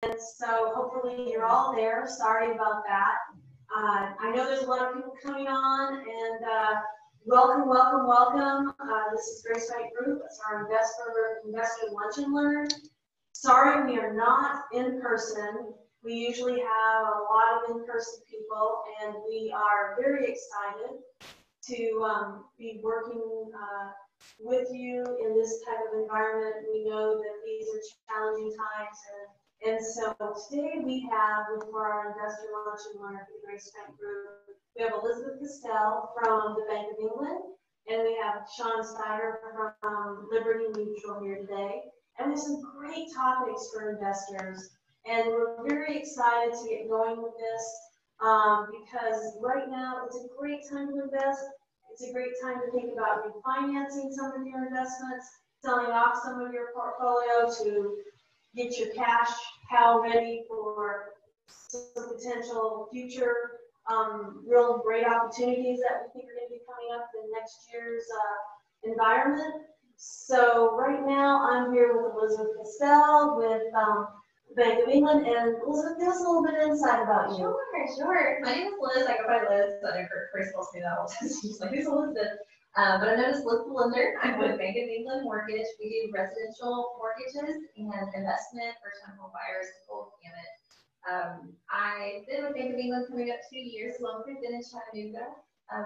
And so hopefully you're all there. Sorry about that. I know there's a lot of people coming on, and welcome, welcome, welcome. This is Grace Bank Group. It's our investor lunch and learn. Sorry, we are not in person. We usually have a lot of in-person people, and we are very excited to be working with you in this type of environment. We know that these are challenging times, and so today we have, for our Investor Lunch and Learn at the Grace Bank Group, we have Elizabeth Casteel from the Bank of England, and we have Shawn Stiger from Liberty Mutual here today. And there's some great topics for investors, and we're very excited to get going with this because right now it's a great time to invest. It's a great time to think about refinancing some of your investments, selling off some of your portfolio to get your cash cow ready for some potential future real great opportunities that we think are going to be coming up in next year's environment. So right now I'm here with Elizabeth Casteel with Bank of England, and Elizabeth, give us a little bit of insight about you. Sure. My name is Liz. I go by Liz. So I know Grace calls me that all the time. She's like, who's Elizabeth? But I'm known as Liz the Lender. I'm with Bank of England Mortgage. We do residential mortgages and investment for first-time home buyers, the full gamut. I've been with Bank of England coming up 2 years. Long as I've been in Chattanooga.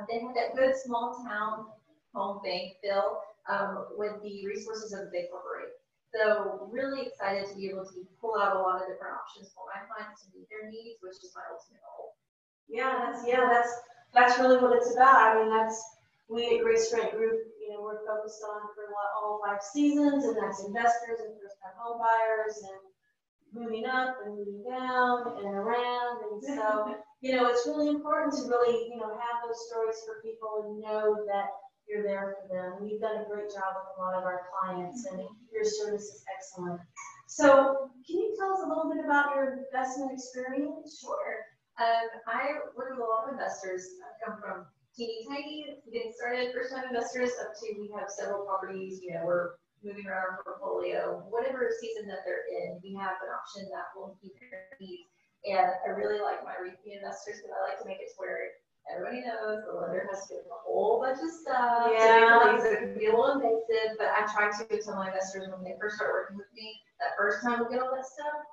They have that good small town home bank feel with the resources of the big corporate. So really excited to be able to pull out a lot of different options for my clients to meet their needs, which is my ultimate goal. That's really what it's about. I mean, we at Grace Bank Group, we're focused on for all life seasons, and that's investors and first-time home buyers and moving up and moving down and around. And so, it's really important to really, have those stories for people and know that you're there for them. And you've done a great job with a lot of our clients, and your service is excellent. So can you tell us a little bit about your investment experience? Sure. I work with a lot of investors. I come from teeny tiny, getting started, first time investors, up to we have several properties, we're moving around our portfolio, whatever season that they're in, we have an option that will meet their needs. And I really like my repeat investors because I like to make it to where everybody knows the lender has to give a whole bunch of stuff. Yeah. So it can be a little invasive, but I try to tell my investors when they first start working with me, that first time we'll get all that stuff.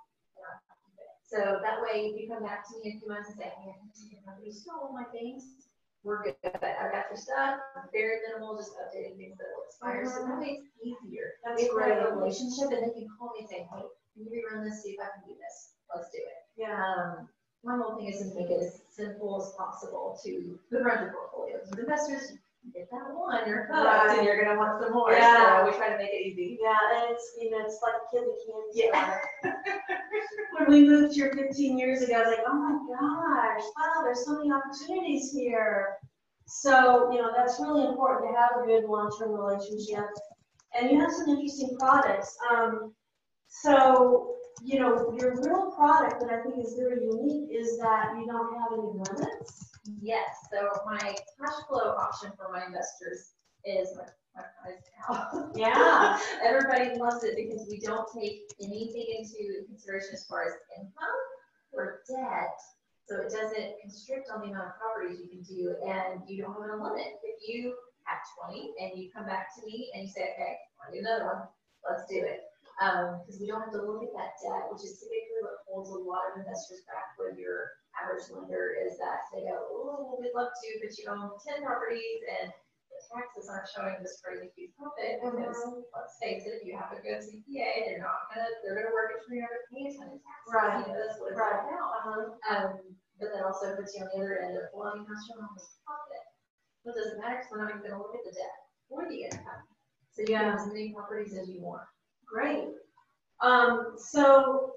So that way, if you come back to me in a few months and say, hey, you stole all my things, we're good. I got your stuff. Very minimal, just updating things that will expire. So that way it's easier. That's we great. have a relationship, and they can call me and say, hey, can you rerun this, see if I can do this? Let's do it. Yeah. My whole thing is to make it as simple as possible to run your portfolio. With investors, you get that one, you're hooked, right, and you're going to want some more. Yeah. So we try to make it easy. Yeah, and it's like a kid that can't. Yeah. When we moved here 15 years ago, I was like, oh my gosh, wow, there's so many opportunities here. So, that's really important to have a good long-term relationship. And you have some interesting products. So, your real product that I think is very unique is that you don't have any limits. Yes. So my cash flow option for my investors is my prize cow. Yeah. Everybody loves it because we don't take anything into consideration as far as income or debt. So it doesn't constrict on the amount of properties you can do, and you don't have a limit. If you have 20 and you come back to me and you say, okay, I want to do another one, let's do it. Because we don't have to look at that debt, which is typically what holds a lot of investors back with your average lender, is that they go, oh, we'd love to, but you own 10 properties and the taxes aren't showing this crazy huge profit. Because let's face it, if you have a good CPA, they're gonna work it for you to pay a ton of taxes. Right. That's what it's all about. But that also puts you on the other end of, well, you have shown all this profit. Well, it doesn't matter because we're not even going to look at the debt or the income. So you have as many properties as you want. Great. So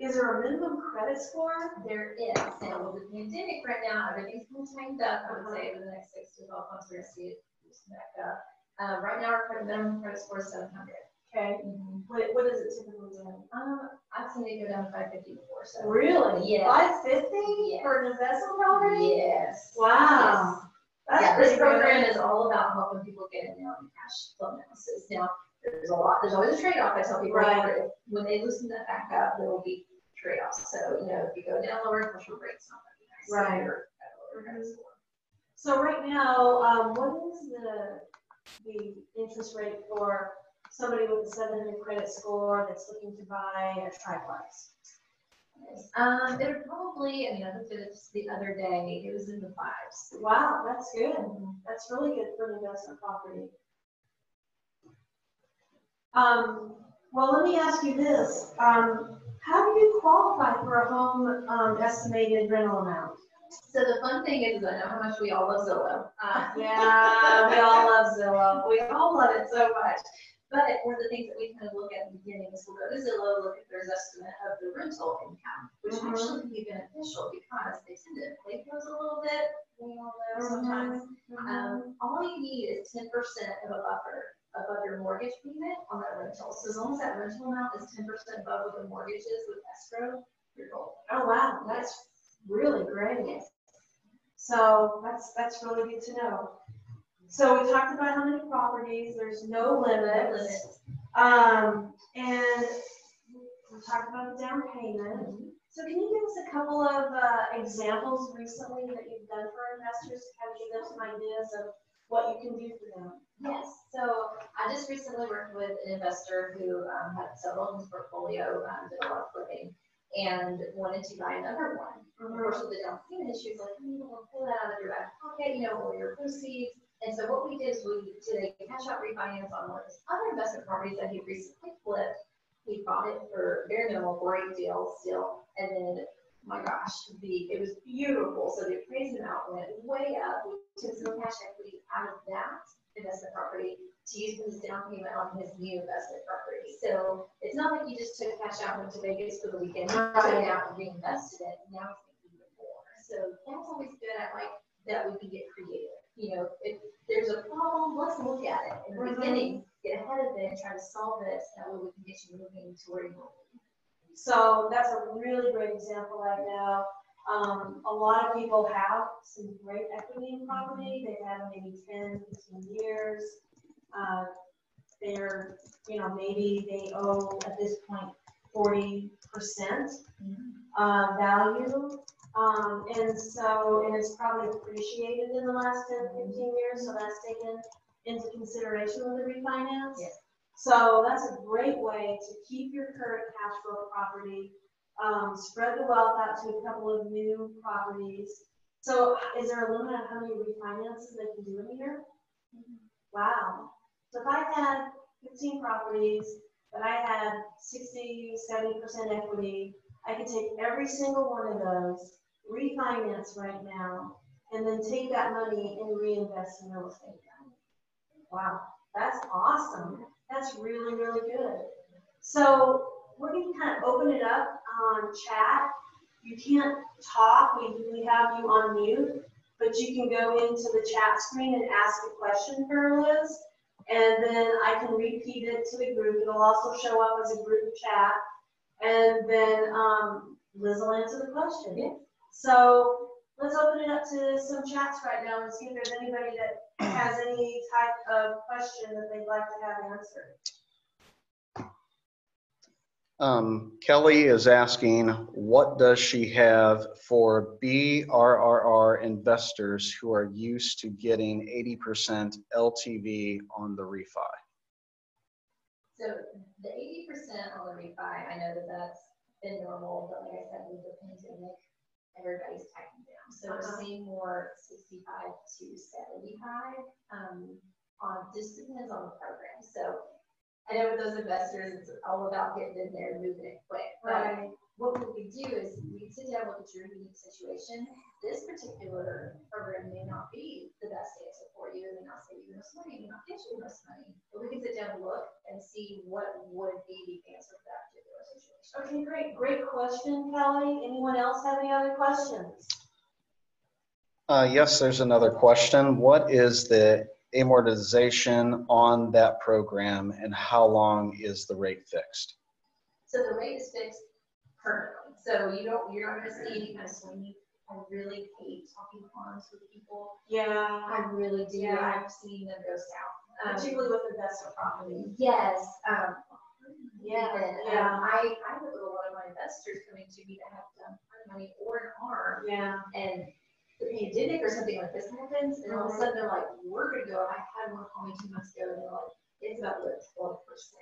is there a minimum credit score? There is. And with the pandemic right now, everything's been tightened up. I would say over the next 6 to 12 months, we're going to see it loosen back up. Right now, our minimum credit score is 700. Okay. What is it typically doing? I've seen it go down to 550 before. So really? Yeah. 550 Yes. for an investment property? Yes. Wow. Yes. This program is all about helping people get in there on cash flow analysis. Now, there's always a trade-off. I tell people, Right. when they loosen that back up, there will be trade-offs. So, you know, if you go down lower, commercial rate's not going to be nice. Right. So you're at a lower credit score. So right now, what is the interest rate for somebody with a 700 credit score that's looking to buy a triplex? It would probably, I mean, I looked at it the other day, it was in the 5s. Wow, that's good. That's really good for an investment property. Well, let me ask you this. How do you qualify for a home estimated rental amount? So the fun thing is, I know how much we all love Zillow. Yeah, we all love Zillow. We all love it so much. But one of the things that we kind of look at in the beginning is we'll go to Zillow, look at their estimate of the rental income, which actually can be beneficial because they tend to inflate those a little bit. We all know sometimes. All you need is 10% of a buffer above your mortgage payment on that rental. So as long as that rental amount is 10% above what the mortgage is with escrow, you're golden. Oh wow, that's really great. Yes. So that's really good to know. So we talked about how many properties, there's no limits. And we talked about the down payment. So can you give us a couple of examples recently that you've done for investors to kind of give them some ideas of what you can do for them? Yes, so I just recently worked with an investor who had several in his portfolio, did a lot of flipping, and wanted to buy another one. Of course, with the down payment issue, like, you don't want to pull that out of your back pocket, you know, or your proceeds. And so what we did is we did a cash out refinance on one of his other investment properties that he recently flipped. He bought it for very minimal, great deal still. And then, oh my gosh, it was beautiful. So the appraised amount went way up. We took some cash equity out of that investment property to use for his down payment on his new investment property. So it's not like you just took cash out, went to Vegas for the weekend, took it out and reinvested it. Now it's making even more. So that's always good. I like that we can get creative. You know, if there's a problem, let's look at it in the beginning, get ahead of it, and try to solve it. That way we can get you moving to where you want to be. So that's a really great example right now. A lot of people have some great equity in property. They've had maybe 10, 15 years. They're, you know, maybe they owe at this point 40% value. And it's probably appreciated in the last 10, 15 years. So that's taken into consideration with the refinance. Yes. So that's a great way to keep your current cash flow property, spread the wealth out to a couple of new properties. So is there a limit on how many refinances they can do in a year? Wow. So if I had 15 properties, but I had 60, 70% equity, I could take every single one of those, refinance right now, and then take that money and reinvest in real estate. Wow, that's awesome. That's really, really good. So we're going to kind of open it up on chat. You can't talk. We have you on mute, but you can go into the chat screen and ask a question for Liz, and then I can repeat it to the group. It'll also show up as a group chat, and then Liz will answer the question. Yeah. So let's open it up to some chats right now and see if there's anybody that has any type of question that they'd like to have answered. Kelly is asking, what does she have for BRRR investors who are used to getting 80% LTV on the refi? So the 80% on the refi, I know that that's been normal, but like I said, with the pandemic, everybody's tightening down. So we're seeing more 65 to 75. Just depends on the program. So I know with those investors, it's all about getting in there and moving it quick. Right. What we can do is we can sit down and look at your unique situation. This particular program may not be the best answer for you. It may not save you most money, it may not get you most money. But we can sit down and look and see what would be the answer for that particular situation. Okay, great. Great question, Kelly. Anyone else have any other questions? Yes, there's another question. What is the amortization on that program and how long is the rate fixed? So the rate is fixed permanently. So you're not going to see any kind of swinging. I really hate talking farms with people. Yeah. I really do. Yeah. I've seen them go south Particularly with investment property. Yes. Yeah, Even, yeah. I have a lot of my investors coming to me that have done money or an arm, Yeah. and the pandemic or something like this happens, and all of a sudden they're like, we're gonna go. I had one call me 2 months ago, and they're like, it's about 12%.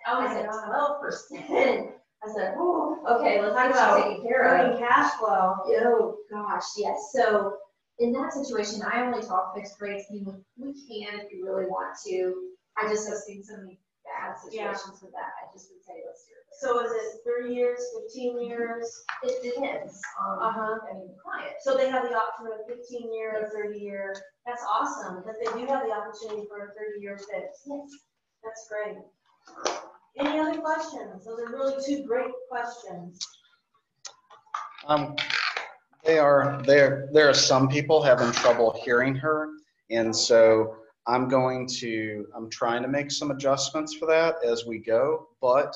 Oh I my said, God. 12%. I said, oh, okay, let's Talk get about you taken care of. earning cash flow. Oh gosh, yes. So in that situation, I only talk fixed rates. I mean, we can if you really want to. I just have seen so many bad situations with that. I just would say let's do it. So is it 30 years, 15 years? It depends on I mean, the client. So they have the option of 15-year or 30-year. That's awesome because they do have the opportunity for a 30-year fix. Yes. That's great. Any other questions? Those are really two great questions. There are some people having trouble hearing her, and so I'm trying to make some adjustments for that as we go, but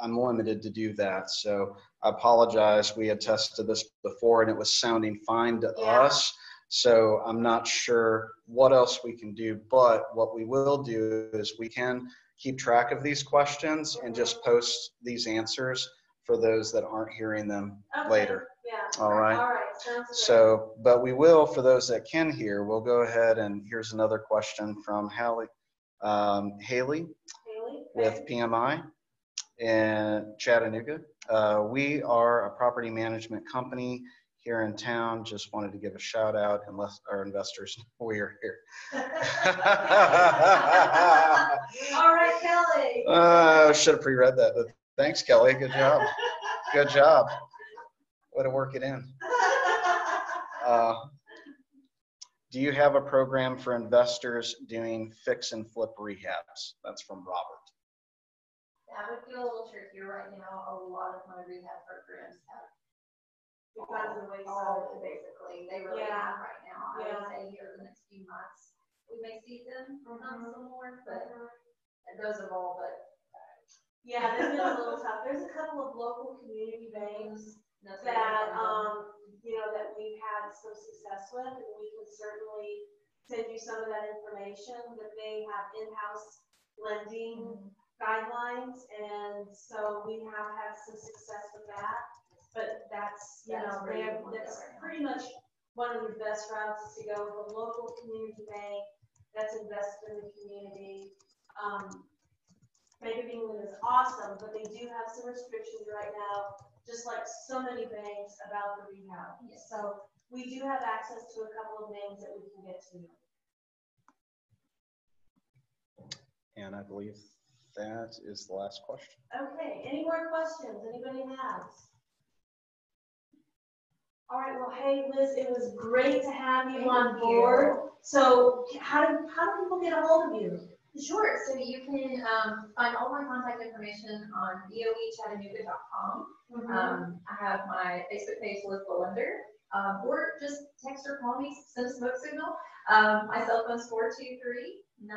I'm limited to do that. So I apologize. We had tested this before and it was sounding fine to us. So I'm not sure what else we can do, but what we will do is we can keep track of these questions and just post these answers for those that aren't hearing them later. Yeah. All right. All right. Sounds good. So, but we will, for those that can hear, we'll go ahead and here's another question from Haley with PMI in Chattanooga. We are a property management company here in town. Just wanted to give a shout out and let our investors know we are here. All right, Kelly. Should have pre-read that, but thanks, Kelly. Good job. Good job. Way to work it in. Do you have a program for investors doing fix and flip rehabs? That's from Robert. That would feel a little trickier right now. A lot of my rehab programs have basically. They really have right now. I would say here the next few months we may see them come some more, but those have all but. Yeah, they've been a little tough. There's a couple of local community banks that that we've had some success with, and we can certainly send you some of that information. That they have in-house lending guidelines, and so we have had some success with that. But that's that's pretty much one of the best routes is to go with a local community bank that's invested in the community. Bank of England is awesome, but they do have some restrictions right now, just like so many banks about the rehab. Yes. So we do have access to a couple of names that we can get to. And I believe that is the last question. Okay, any more questions anybody has? All right, well, hey, Liz, it was great to have you on board. So how do people get a hold of you? Sure, so you can find all my contact information on boechattanooga.com. I have my Facebook page, Liz the Lender, or just text or call me, send a smoke signal. My cell phone is 423-987-2867.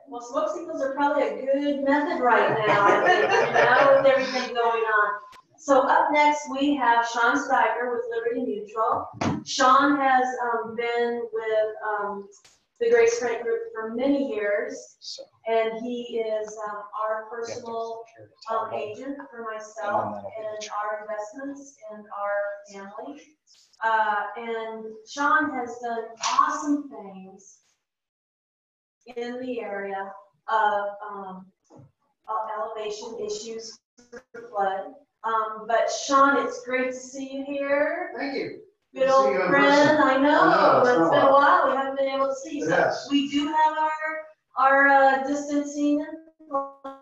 Well, smoke signals are probably a good method right now, I think, with everything going on. So up next, we have Shawn Stiger with Liberty Mutual. Shawn has been with the Grace Frank Group for many years, and he is our personal agent for myself and our investments and our family. And Shawn has done awesome things in the area of elevation issues for flood. But Shawn, it's great to see you here. Thank you. Good old friend, I know. It's been a while. We haven't been able to see you. Yes. We do have our distancing in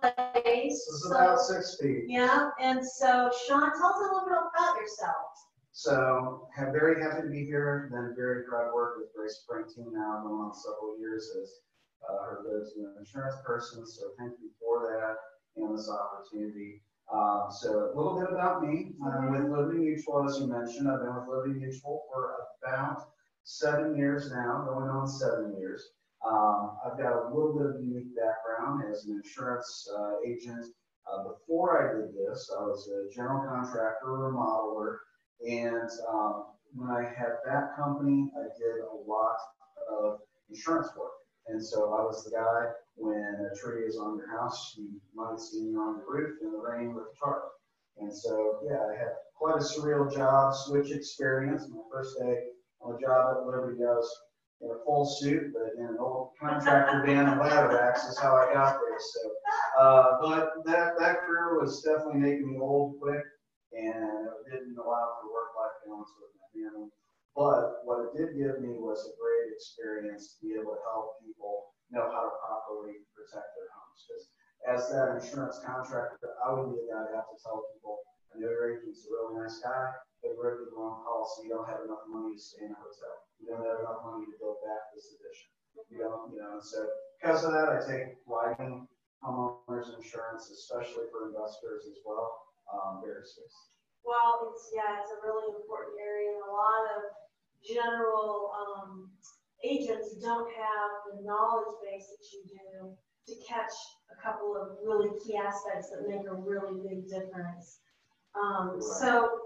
place. It's about 6 feet. Yeah, and so Shawn, tell us a little bit about yourself. So, I'm very happy to be here. Been very proud to work with Grace Frank team now, going on several years as her go-to insurance person. So, thank you for that and this opportunity. So a little bit about me. With Liberty Mutual, as you mentioned, I've been with Liberty Mutual for about 7 years now, going on 7 years. I've got a little bit of a unique background as an insurance agent. Before I did this, I was a general contractor, remodeler, and when I had that company, I did a lot of insurance work. And so I was the guy, when a tree is on your house, you might see me on the roof in the rain with a tarp. And so, yeah, I had quite a surreal job switch experience. My first day on the job at Liberty, I was in a full suit, but in an old contractor van and ladder racks is how I got there. So, but that career was definitely making me old quick, and it didn't allow for work-life balance with my family. But what it did give me was a great experience to be able to help people know how to properly protect their homes. Because as that insurance contractor, I would be the guy to have to tell people, I know your agent's a really nice guy, but you wrote the wrong policy. You don't have enough money to stay in a hotel. You don't have enough money to build back this addition. You don't, and so because of that, I take writing homeowners insurance, especially for investors as well, very seriously. Well, it's a really important area, and a lot of general agents don't have the knowledge base that you do to catch a couple of really key aspects that make a really big difference. So,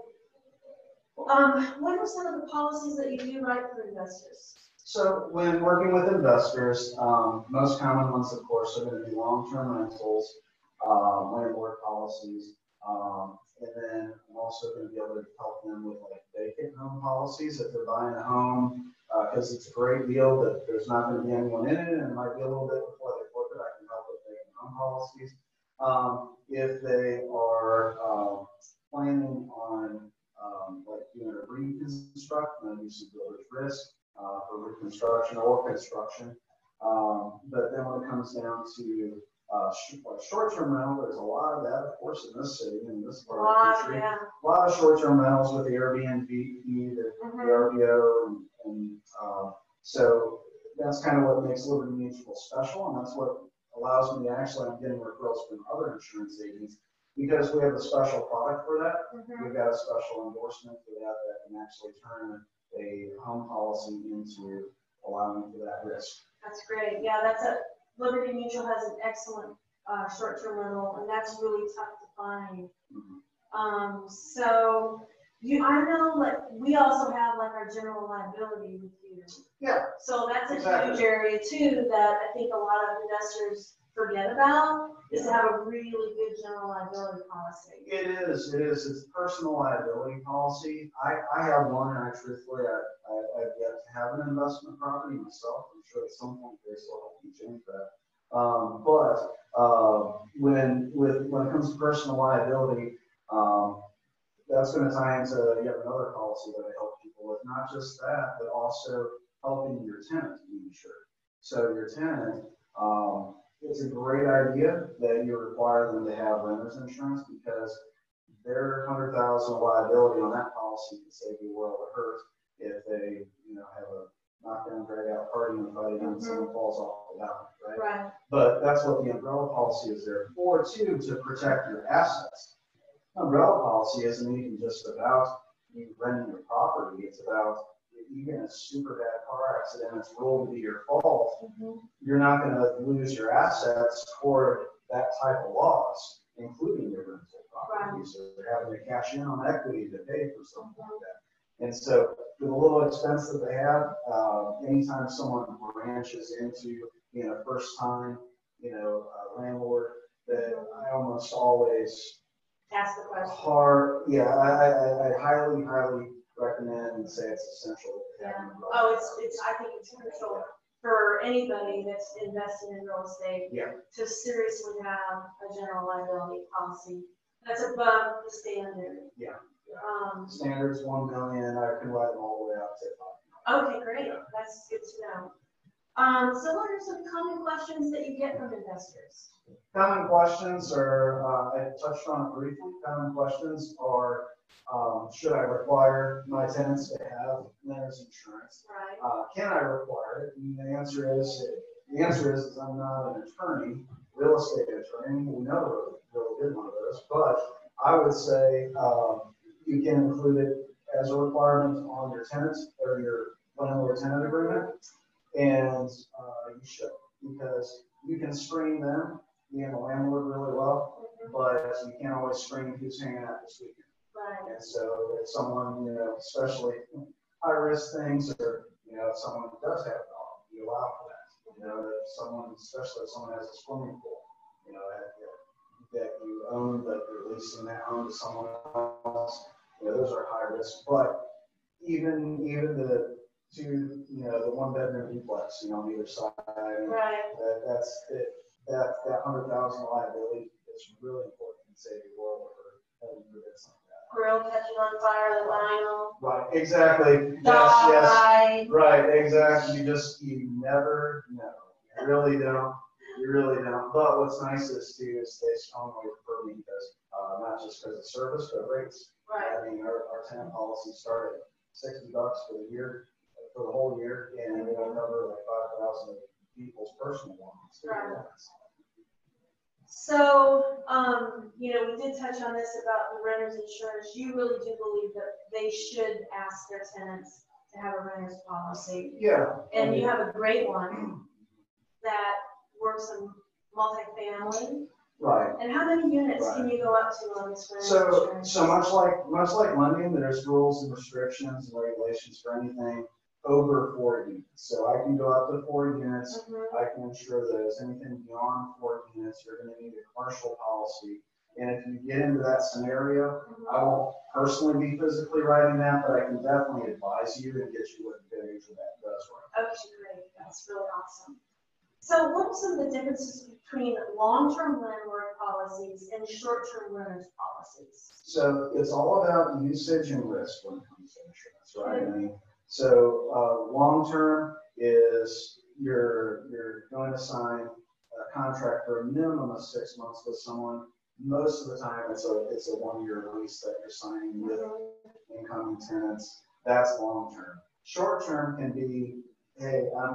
what are some of the policies that you do write for investors? So when working with investors, most common ones, of course, are going to be long-term rentals, landlord policies, and then I'm also going to be able to help them with like vacant home policies if they're buying a home, because it's a great deal that there's not going to be anyone in it, and it might be a little bit before they flip it. I can help with vacant home policies. If they are planning on like doing a reconstruct, then use some builder's risk for reconstruction or construction. But then when it comes down to short-term rental, there's a lot of that, of course, in this city and this part of the country. Yeah. A lot of short-term rentals with the Airbnb, the VRBO, and so that's kind of what makes Liberty Mutual special, and that's what allows me to actually, I'm getting referrals from other insurance agents because we have a special product for that. We've got a special endorsement for that can actually turn a home policy into allowing for that risk. That's great. Yeah, Liberty Mutual has an excellent short-term rental, and that's really tough to find. So I know, like, we also have like our general liability with you. Yeah. So that's a huge area too that I think a lot of investors forget about, is to have a really good general liability policy. It is. It's a personal liability policy. I have one, and truthfully, I've yet to have an investment property myself. I'm sure at some point Grace will help you change that. But when it comes to personal liability, that's going to tie into yet another policy that I help people with. Not just that, but also helping your tenant be insured. So your tenant, it's a great idea that you require them to have renter's insurance because their $100,000 liability on that policy can save you a world of hurt if they, have a knockdown, drag out party and fighting and someone falls off the balcony, right? But that's what the umbrella policy is there for too, to protect your assets. Umbrella policy isn't even just about you renting your property. It's about if you get in a super bad car accident, it's ruled to be your fault. You're not going to lose your assets toward that type of loss, including your rental property. So they're having to cash in on equity to pay for something like that. And so with a little expense that they have, anytime someone branches into being a first-time, landlord, that I almost always ask the question. I highly recommend and say it's essential. I think it's crucial for anybody that's investing in real estate to seriously have a general liability policy that's above the standard. Standards $1 million. I can write them all the way up to $5 million. Okay, great. That's good to know. So what are some common questions that you get from investors? Common questions are, I touched on it briefly. Common questions are, should I require my tenants to have renter's insurance? Can I require it? And the answer is I'm not an attorney, real estate attorney. We never really did one of those, but I would say you can include it as a requirement on your tenants or your landlord-tenant agreement, and you should, because you can screen them, being a landlord, really well, but you can't always screen who's hanging out this weekend. And so if someone, especially high-risk things, or if someone does have a dog, you allow for that. You know, if someone, especially if someone has a swimming pool, you know, that you own, that you're leasing that home to someone else, you know, those are high risk. But even the two, you know, the one bedroom duplex, you know, on either side, Right. that's it. That 100,000 liability is really important in saving the world for having to do something like that. Grill catching on fire, the vinyl. Right, exactly. Dog Yes, died. right, exactly. You never know. You really don't. You really don't. But what's nice is to stay strongly refer me because not just because of service, but rates. Right. I mean, our tenant policy started $60 for the year, for the whole year, and it'll cover like 5,000 people's personal ones. Right. So, you know, we did touch on this about the renter's insurance. You really do believe that they should ask their tenants to have a renter's policy. Yeah. And you have a great one that works in multifamily. Right. And how many units Right. can you go up to on this renter's So insurance? much like lending, there's rules and restrictions and regulations for anything over 4 units. So I can go up to 4 units. Mhm. I can insure those. Anything beyond 4 units, you're going to need a commercial policy. And if you get into that scenario, I won't personally be physically writing that, but I can definitely advise you and get you what the page of that does right. Okay, great. That's really awesome. So what are some of the differences between long-term landlord policies and short-term renters policies? So it's all about usage and risk when it comes to insurance, right? I mean, so long-term is you're going to sign a contract for a minimum of 6 months with someone. Most of the time, it's a 1-year lease that you're signing with incoming tenants. That's long-term. Short-term can be, hey, I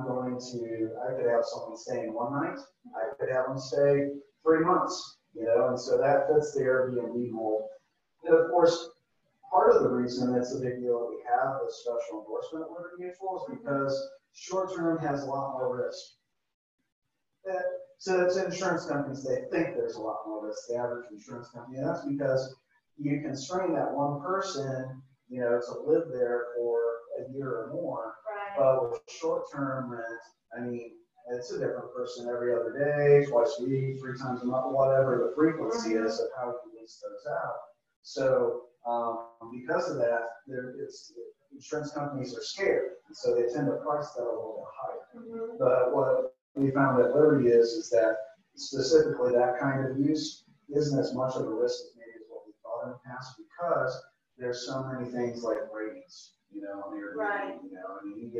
could have someone staying 1 night. I could have them stay 3 months, you know, and so that fits the Airbnb mold. And of course, part of the reason it's a big deal that we have this special endorsement with Liberty Mutual is because short-term has a lot more risk. So to insurance companies, they think there's a lot more risk, the average insurance company, and that's because you can strain that one person, you know, to live there for a year or more. Right. But with short-term rent, I mean, it's a different person every other day, twice a week, 3 times a month, whatever the frequency is of how you lease those out. So because of that, insurance companies are scared, and so they tend to price that a little bit higher. But what we found at Liberty is that specifically that kind of use isn't as much of a risk as maybe as what we thought in the past because there's so many things like ratings, you know, on Airbnb. Right. You know, I mean,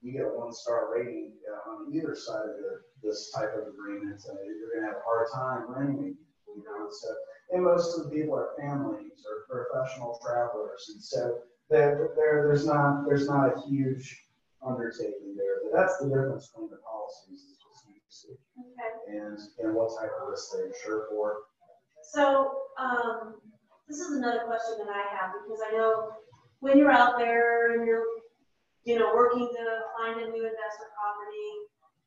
you get a 1-star rating on either side of this type of agreement, and you're going to have a hard time renting. You know, so and most of the people are families or professional travelers, and so there's not a huge undertaking there. But that's the difference between the policies is just usage and what type of risk they insure for. So this is another question that I have because I know when you're out there and you're, you know, working to find a new investment property,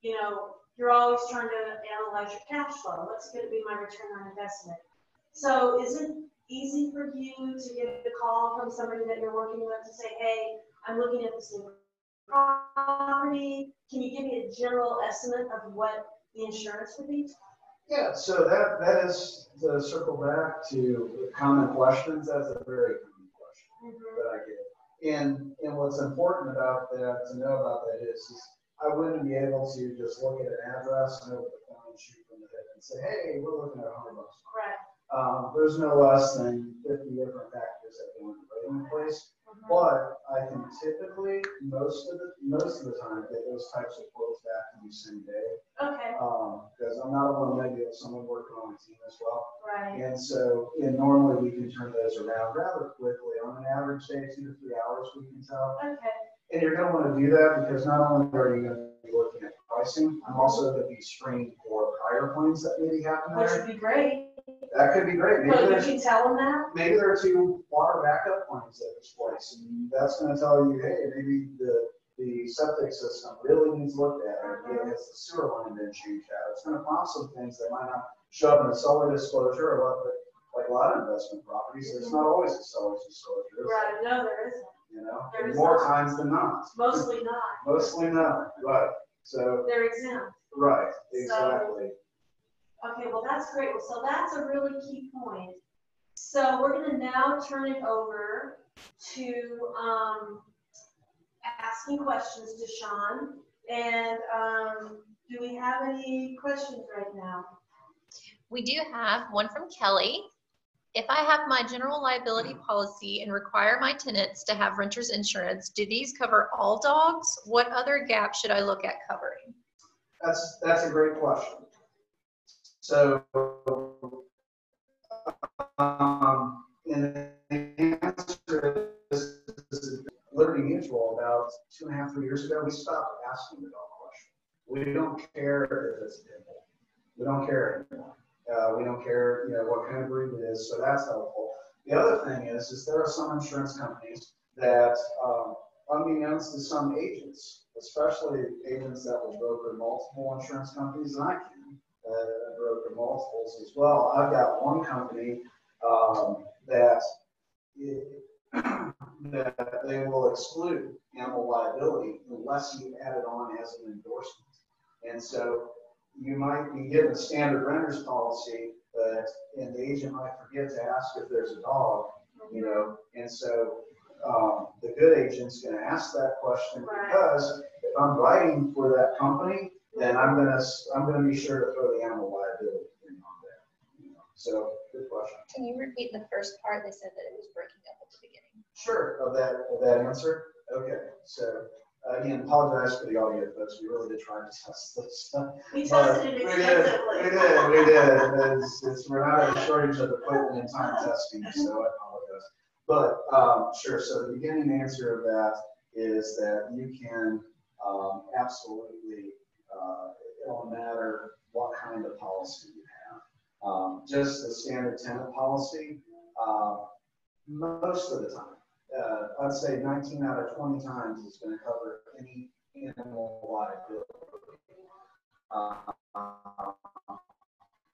you know, you're always trying to analyze your cash flow. What's going to be my return on investment? So is it easy for you to get a call from somebody that you're working with to say, hey, I'm looking at this new property. Can you give me a general estimate of what the insurance would be? Yeah, so that is to circle back to common questions. That's a very common question that I get. And what's important about that, to know about that is I wouldn't be able to just look at an address and over the phone shoot from the hip and say, hey, we're looking at $100. Right. There's no less than 50 different factors that go into rating place. But I can typically, most of the time, get those types of quotes back to you same day. Okay. Because I'm not a one-man deal, someone working on my team as well. Right. And so, normally we can turn those around rather quickly. On an average day, 2 to 3 hours, we can tell. Okay. And you're going to want to do that because not only are you going to be looking at pricing, I'm also going to be screening for prior claims that maybe happen there. Which would be great. That could be great. But you can tell them that? Maybe there are 2 water backup claims at this place, and that's going to tell you, hey, maybe the septic system really needs looked at, or maybe has the sewer line been changed out. It's going to prompt some things that might not show up in a seller disclosure, or like a lot of investment properties. There's not always a seller's disclosure. Right. No, there isn't. You know, There is more not. times than not. Mostly not. Mostly not, right. So, they're exempt. right, exactly. Okay, well, that's great. So that's a really key point. So we're going to now turn it over to asking questions to Shawn. And do we have any questions right now? We do have one from Kelly. If I have my general liability policy and require my tenants to have renter's insurance, do these cover all dogs? What other gaps should I look at covering? That's a great question. So, and the answer is Liberty Mutual about 2.5, 3 years ago, we stopped asking the dog question. We don't care if it's a pit bull. We don't care anymore. We don't care, what kind of breed it is, so that's helpful. The other thing is there are some insurance companies that, unbeknownst to some agents, especially agents that will broker multiple insurance companies, and I can broker multiples as well. I've got one company that they will exclude animal liability unless you add it on as an endorsement. And so you might be given a standard renter's policy, and the agent might forget to ask if there's a dog, and so the good agent's going to ask that question, because if I'm writing for that company, then I'm going to be sure to throw the animal liability thing on there. So good question. Can you repeat the first part? They said that it was breaking up at the beginning. Sure, of that answer. Okay, so again, apologize for the audio, folks. We really did try to test this stuff. We tested it extensively. We did. We're not at a shortage of equipment and time testing, so I apologize. But sure, so the beginning answer of that is that you can absolutely, it don't matter what kind of policy you have. Just the standard tenant policy, most of the time, I'd say 19 out of 20 times it's going to cover any animal liability.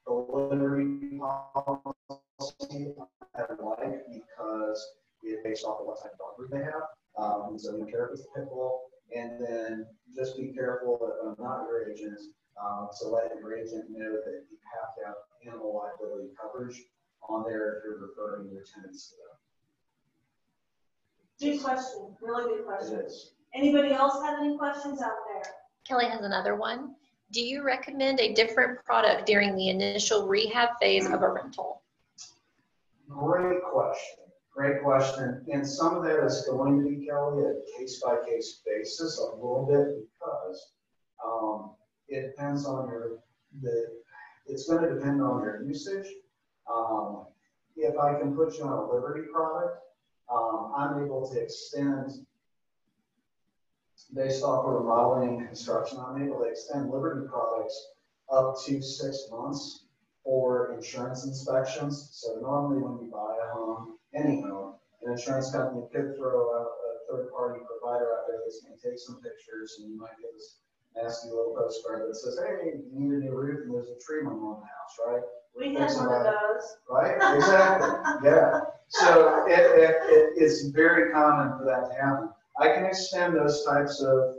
The Liberty policy I like because it's based off of what type of dog breed they have. So be careful with the pit bull, and then just be careful if I'm not your agent, so let your agent know that you have to have animal liability coverage on there if you're referring your tenants to them. Good question, really good question. It is. Anybody else have any questions out there? Kelly has another one. Do you recommend a different product during the initial rehab phase of a rental? Great question. Great question. And some of that is going to be, Kelly, a case-by-case basis a little bit, because it depends on it's going to depend on your usage. If I can put you on a Liberty product, I'm able to extend, based off of remodeling and construction, I'm able to extend Liberty products up to 6 months for insurance inspections. So normally when you buy a home, any home, an insurance company could throw out a third-party provider out there that's going to take some pictures, and you might get this nasty little postcard that says, hey, you need a new roof and there's a tree limb on the house, right? We had one of those. Right, exactly, yeah. So it's very common for that to happen. I can extend those types of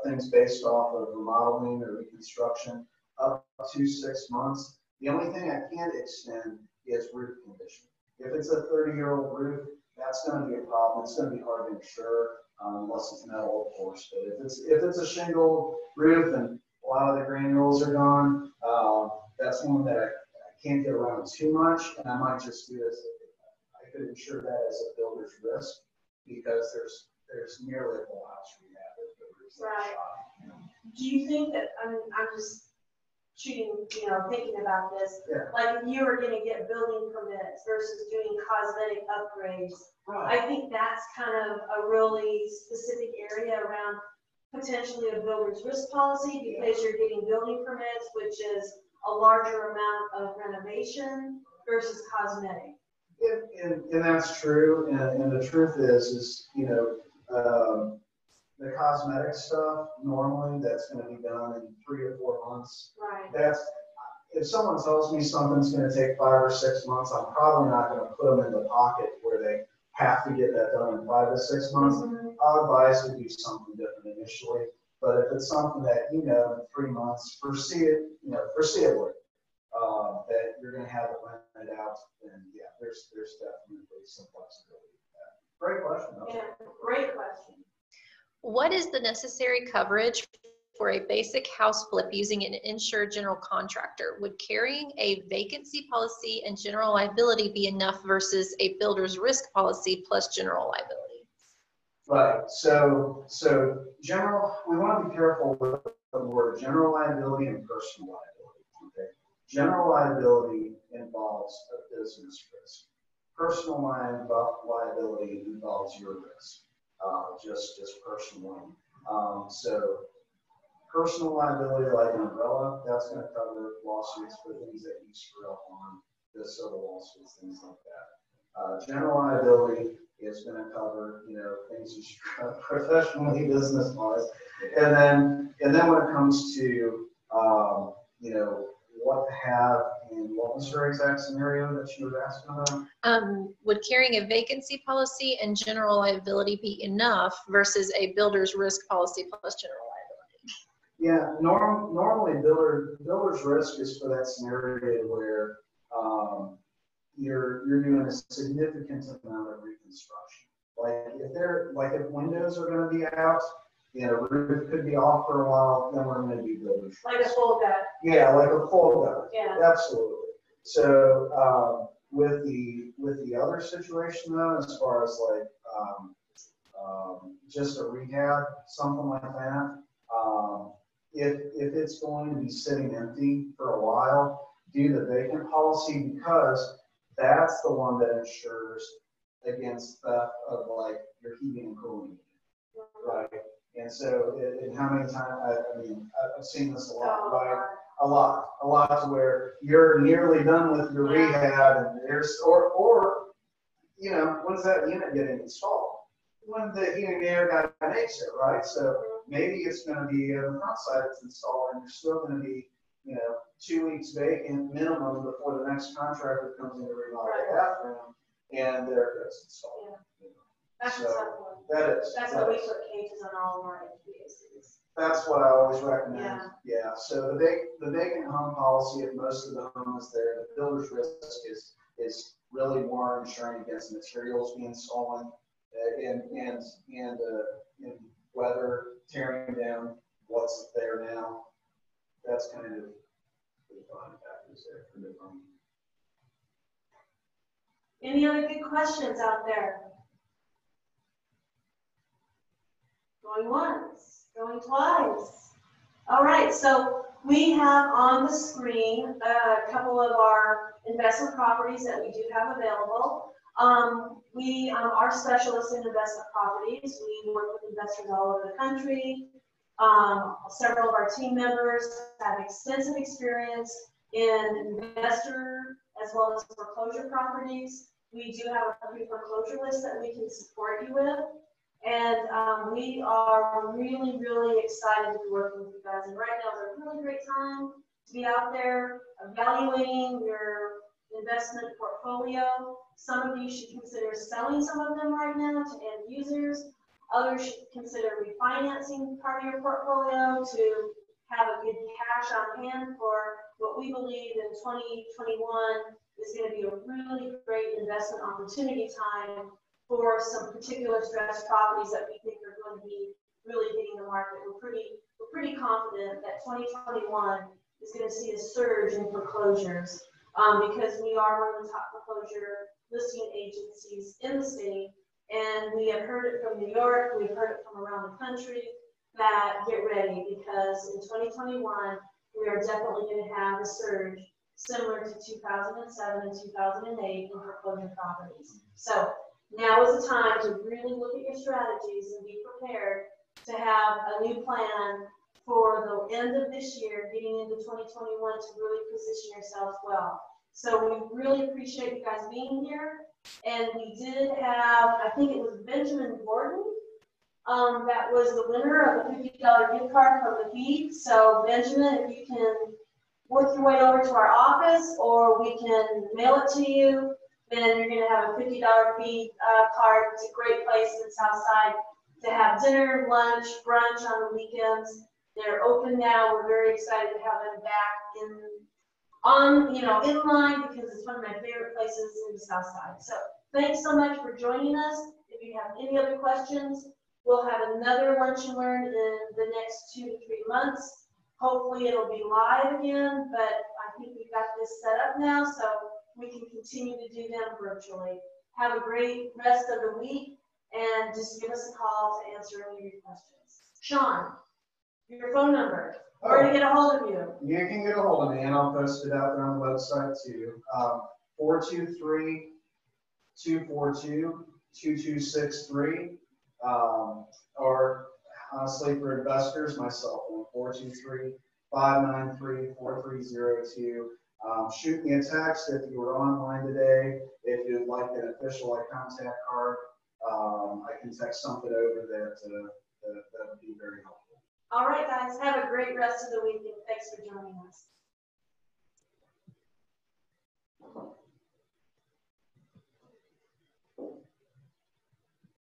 things based off of remodeling or reconstruction up to 6 months. The only thing I can't extend is roof condition. If it's a 30-year-old roof, that's going to be a problem. It's going to be hard to insure unless it's metal, of course. But if it's a shingle roof and a lot of the granules are gone, that's one that I can't get around too much, and I might just do this. I could insure that as a builder's risk, because there's nearly a whole house rehab if the roof's Right. shot. Do you think that, I'm just shooting, thinking about this, like if you were going to get building permits versus doing cosmetic upgrades, I think that's kind of a really specific area around potentially a builder's risk policy, because you're getting building permits, which is a larger amount of renovation versus cosmetic. And that's true. And the truth is the cosmetic stuff, normally that's going to be done in 3 or 4 months. Right. If someone tells me something's going to take 5 or 6 months, I'm probably not going to put them in the pocket where they have to get that done in 5 to 6 months. Mm-hmm. I'll advise to do something different initially. But if it's something that you know in 3 months, foreseeably, that you're going to have it rented out, then yeah, there's definitely some flexibility with that. Great question. Though. Yeah, great question. What is the necessary coverage for a basic house flip using an insured general contractor? Would carrying a vacancy policy and general liability be enough versus a builder's risk policy plus general liability? Right. So general, we want to be careful with the word general liability and personal liability. Okay. General liability involves a business risk. Personal liability involves your risk, just personally. So personal liability, like an umbrella, that's going to cover lawsuits for things that you screw up on, just civil lawsuits, things like that. General liability is going to cover, things you screw up professionally, business-wise, and then when it comes to, what to have, and what was your exact scenario that you were asking about? Would carrying a vacancy policy and general liability be enough versus a builder's risk policy plus general liability? Yeah, normally builder's risk is for that scenario where you're doing a significant amount of reconstruction. If windows are going to be out, roof could be off for a while, then we're going to do builder's risk. Like a full gut. Yeah, like a full gut. Yeah. Absolutely. So with the other situation though, as far as just a rehab, something like that, if it's going to be sitting empty for a while, do the vacant policy, because that's the one that insures against theft of your heating and cooling unit, right? And so, and how many times, I've seen this a lot, right? A lot to where you're nearly done with your rehab, and when's that unit getting installed? When the heating and air guy makes it, right? So maybe it's going to be on the front side it's installed, and you're still going to be, 2 weeks vacant minimum before the next contractor comes in to remodel the bathroom, and there it goes installed. Yeah. That's So a tough one. that's why we put cages on all of our HVACs. That's what I always recommend. Yeah. So the vacant home policy, if most of the home is there, the builder's risk is really more insuring against materials being stolen and weather tearing down what's there now. That's kind of the defining factors there for the home. Any other good questions out there? Going once, going twice. All right, so we have on the screen a couple of our investment properties that we do have available. We are specialists in investment properties. We work with investors all over the country. Several of our team members have extensive experience in investor as well as foreclosure properties. We do have a pre-foreclosure list that we can support you with. And we are really, really excited to be working with you guys. And right now is a really great time to be out there evaluating your investment portfolio. Some of you should consider selling some of them right now to end users. Others should consider refinancing part of your portfolio to have a good cash on hand for what we believe in 2021 is going to be a really great investment opportunity time for some particular stressed properties that we think are going to be really hitting the market. We're pretty confident that 2021 is going to see a surge in foreclosures because we are one of the top foreclosure listing agencies in the state, and we have heard it from New York, we've heard it from around the country, that get ready, because in 2021 we are definitely going to have a surge similar to 2007 and 2008 in foreclosure properties. So now is the time to really look at your strategies and be prepared to have a new plan for the end of this year, getting into 2021, to really position yourselves well. So we really appreciate you guys being here. And we did have, I think it was Benjamin Gordon, that was the winner of the $50 gift card from the feed. So Benjamin, if you can work your way over to our office, or we can mail it to you, then you're going to have a $50 feed card. It's a great place in Southside. to have dinner, lunch, brunch on the weekends. They're open now. We're very excited to have them back in line because it's one of my favorite places in the South Side. So thanks so much for joining us. If you have any other questions, we'll have another Lunch and Learn in the next 2 to 3 months. Hopefully it'll be live again, but I think we've got this set up now, so we can continue to do them virtually. Have a great rest of the week, and just give us a call to answer any of your questions. Shawn, your phone number, where to get a hold of you? You can get a hold of me, and I'll post it out there on the website too. 423-242-2263. Or honestly, for investors, my cell phone, 423-593-4302. Shoot me a text if you were online today. If you'd like an official contact card, I can text something over that would be very helpful. All right, guys, have a great rest of the week, and thanks for joining us.